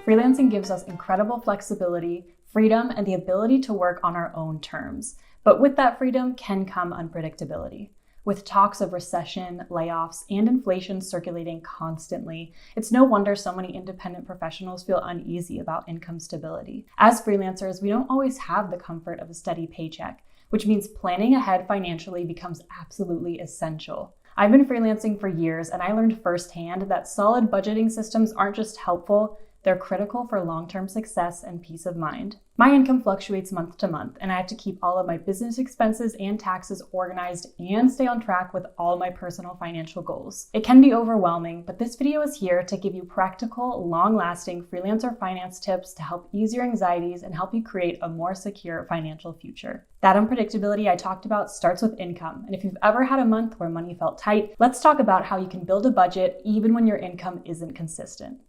Freelancing gives us incredible flexibility, freedom, and the ability to work on our own terms. But with that freedom can come unpredictability. With talks of recession, layoffs, and inflation circulating constantly, it's no wonder so many independent professionals feel uneasy about income stability. As freelancers, we don't always have the comfort of a steady paycheck, which means planning ahead financially becomes absolutely essential. I've been freelancing for years, and I learned firsthand that solid budgeting systems aren't just helpful, they're critical for long-term success and peace of mind. My income fluctuates month to month, and I have to keep all of my business expenses and taxes organized and stay on track with all my personal financial goals. It can be overwhelming, but this video is here to give you practical, long-lasting freelancer finance tips to help ease your anxieties and help you create a more secure financial future. That unpredictability I talked about starts with income, and if you've ever had a month where money felt tight, let's talk about how you can build a budget even when your income isn't consistent.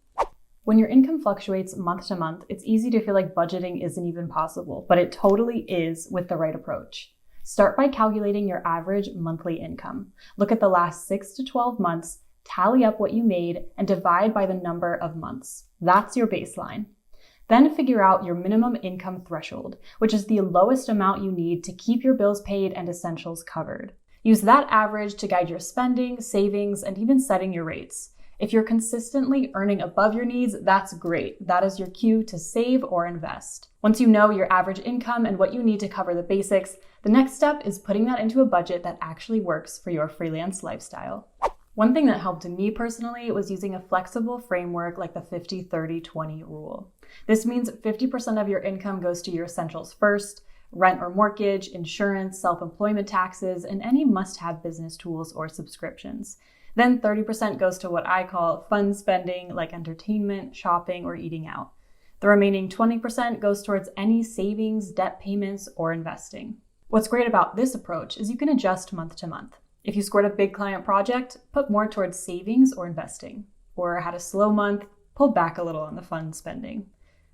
When your income fluctuates month to month, it's easy to feel like budgeting isn't even possible, but it totally is with the right approach. Start by calculating your average monthly income. Look at the last 6 to 12 months, tally up what you made, and divide by the number of months. That's your baseline. Then figure out your minimum income threshold, which is the lowest amount you need to keep your bills paid and essentials covered. Use that average to guide your spending, savings, and even setting your rates. If you're consistently earning above your needs, that's great. That is your cue to save or invest. Once you know your average income and what you need to cover the basics, the next step is putting that into a budget that actually works for your freelance lifestyle. One thing that helped me personally was using a flexible framework like the 50-30-20 rule. This means 50% of your income goes to your essentials first, rent or mortgage, insurance, self-employment taxes, and any must-have business tools or subscriptions. Then 30% goes to what I call fun spending, like entertainment, shopping, or eating out. The remaining 20% goes towards any savings, debt payments, or investing. What's great about this approach is you can adjust month to month. If you scored a big client project, put more towards savings or investing. Or had a slow month, pull back a little on the fun spending.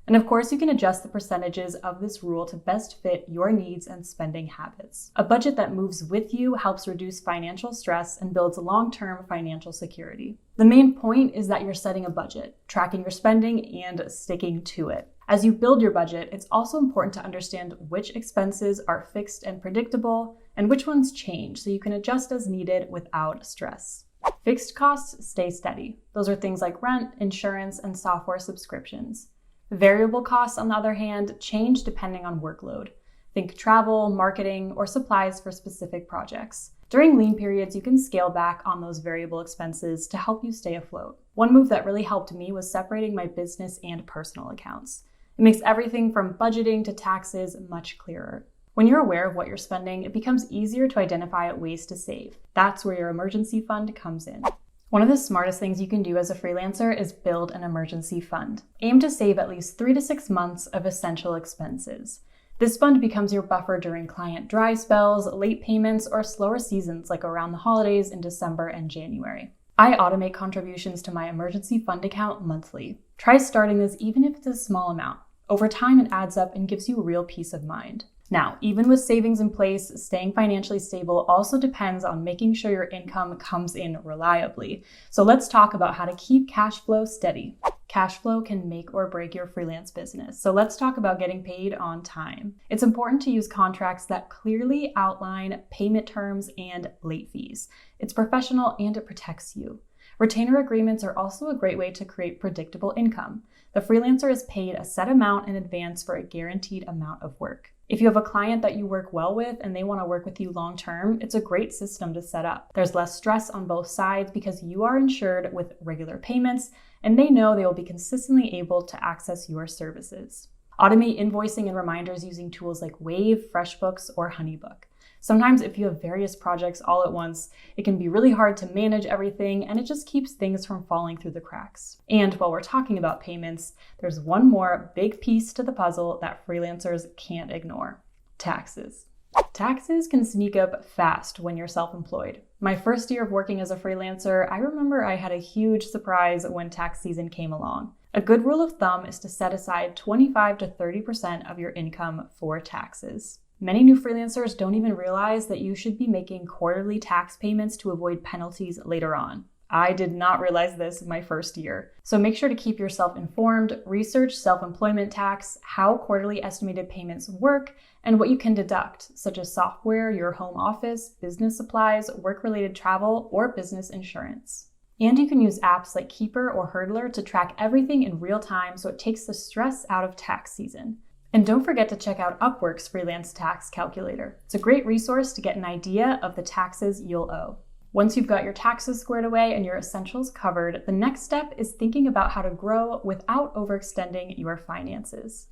And of course, you can adjust the percentages of this rule to best fit your needs and spending habits. A budget that moves with you helps reduce financial stress and builds long-term financial security. The main point is that you're setting a budget, tracking your spending, and sticking to it. As you build your budget, it's also important to understand which expenses are fixed and predictable and which ones change so you can adjust as needed without stress. Fixed costs stay steady. Those are things like rent, insurance, and software subscriptions. Variable costs, on the other hand, change depending on workload. Think travel, marketing, or supplies for specific projects. During lean periods, you can scale back on those variable expenses to help you stay afloat. One move that really helped me was separating my business and personal accounts. It makes everything from budgeting to taxes much clearer. When you're aware of what you're spending, it becomes easier to identify ways to save. That's where your emergency fund comes in. One of the smartest things you can do as a freelancer is build an emergency fund. Aim to save at least 3 to 6 months of essential expenses. This fund becomes your buffer during client dry spells, late payments, or slower seasons like around the holidays in December and January. I automate contributions to my emergency fund account monthly. Try starting this even if it's a small amount. Over time, it adds up and gives you real peace of mind. Now, even with savings in place, staying financially stable also depends on making sure your income comes in reliably. So let's talk about how to keep cash flow steady. Cash flow can make or break your freelance business. So let's talk about getting paid on time. It's important to use contracts that clearly outline payment terms and late fees. It's professional and it protects you. Retainer agreements are also a great way to create predictable income. The freelancer is paid a set amount in advance for a guaranteed amount of work. If you have a client that you work well with and they want to work with you long term, it's a great system to set up. There's less stress on both sides because you are insured with regular payments and they know they will be consistently able to access your services. Automate invoicing and reminders using tools like Wave, FreshBooks, or HoneyBook. Sometimes if you have various projects all at once, it can be really hard to manage everything and it just keeps things from falling through the cracks. And while we're talking about payments, there's one more big piece to the puzzle that freelancers can't ignore: taxes. Taxes can sneak up fast when you're self-employed. My first year of working as a freelancer, I remember I had a huge surprise when tax season came along. A good rule of thumb is to set aside 25 to 30% of your income for taxes. Many new freelancers don't even realize that you should be making quarterly tax payments to avoid penalties later on. I did not realize this in my first year. So make sure to keep yourself informed, research self-employment tax, how quarterly estimated payments work, and what you can deduct, such as software, your home office, business supplies, work-related travel, or business insurance. And you can use apps like Keeper or Hurdler to track everything in real time so it takes the stress out of tax season. And don't forget to check out Upwork's freelance tax calculator. It's a great resource to get an idea of the taxes you'll owe. Once you've got your taxes squared away and your essentials covered, the next step is thinking about how to grow without overextending your finances.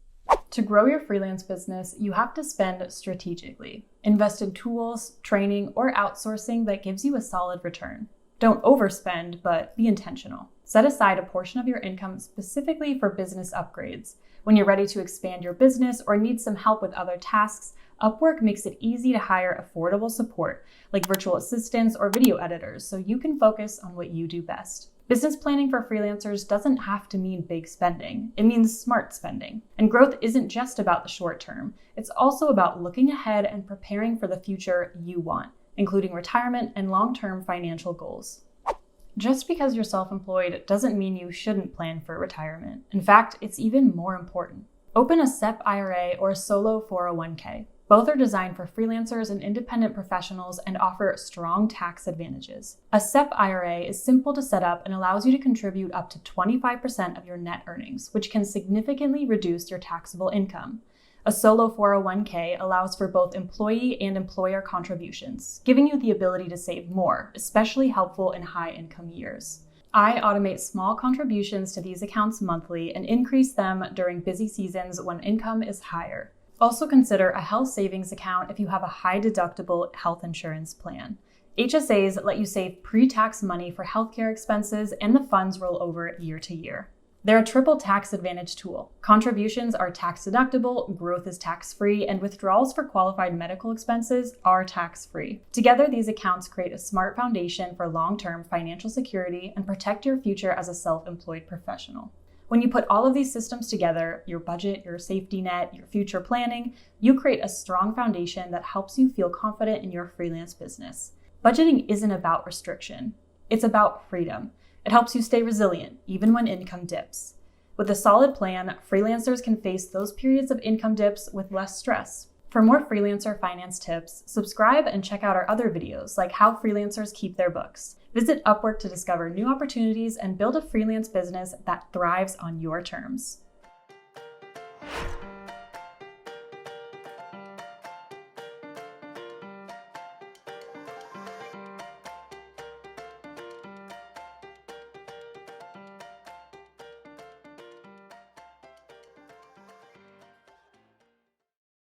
To grow your freelance business, you have to spend strategically. Invest in tools, training, or outsourcing that gives you a solid return. Don't overspend, but be intentional. Set aside a portion of your income specifically for business upgrades. When you're ready to expand your business or need some help with other tasks, Upwork makes it easy to hire affordable support, like virtual assistants or video editors, so you can focus on what you do best. Business planning for freelancers doesn't have to mean big spending. It means smart spending. And growth isn't just about the short term. It's also about looking ahead and preparing for the future you want, including retirement and long-term financial goals. Just because you're self-employed doesn't mean you shouldn't plan for retirement. In fact, it's even more important. Open a SEP IRA or a solo 401k. Both are designed for freelancers and independent professionals and offer strong tax advantages. A SEP IRA is simple to set up and allows you to contribute up to 25% of your net earnings, which can significantly reduce your taxable income. A solo 401k allows for both employee and employer contributions, giving you the ability to save more, especially helpful in high-income years. I automate small contributions to these accounts monthly and increase them during busy seasons when income is higher. Also consider a health savings account if you have a high-deductible health insurance plan. HSAs let you save pre-tax money for healthcare expenses, and the funds roll over year to year. They're a triple tax advantage tool. Contributions are tax-deductible, growth is tax-free, and withdrawals for qualified medical expenses are tax-free. Together, these accounts create a smart foundation for long-term financial security and protect your future as a self-employed professional. When you put all of these systems together, your budget, your safety net, your future planning, you create a strong foundation that helps you feel confident in your freelance business. Budgeting isn't about restriction. It's about freedom. It helps you stay resilient, even when income dips. With a solid plan, freelancers can face those periods of income dips with less stress. For more freelancer finance tips, subscribe and check out our other videos, like how freelancers keep their books. Visit Upwork to discover new opportunities and build a freelance business that thrives on your terms.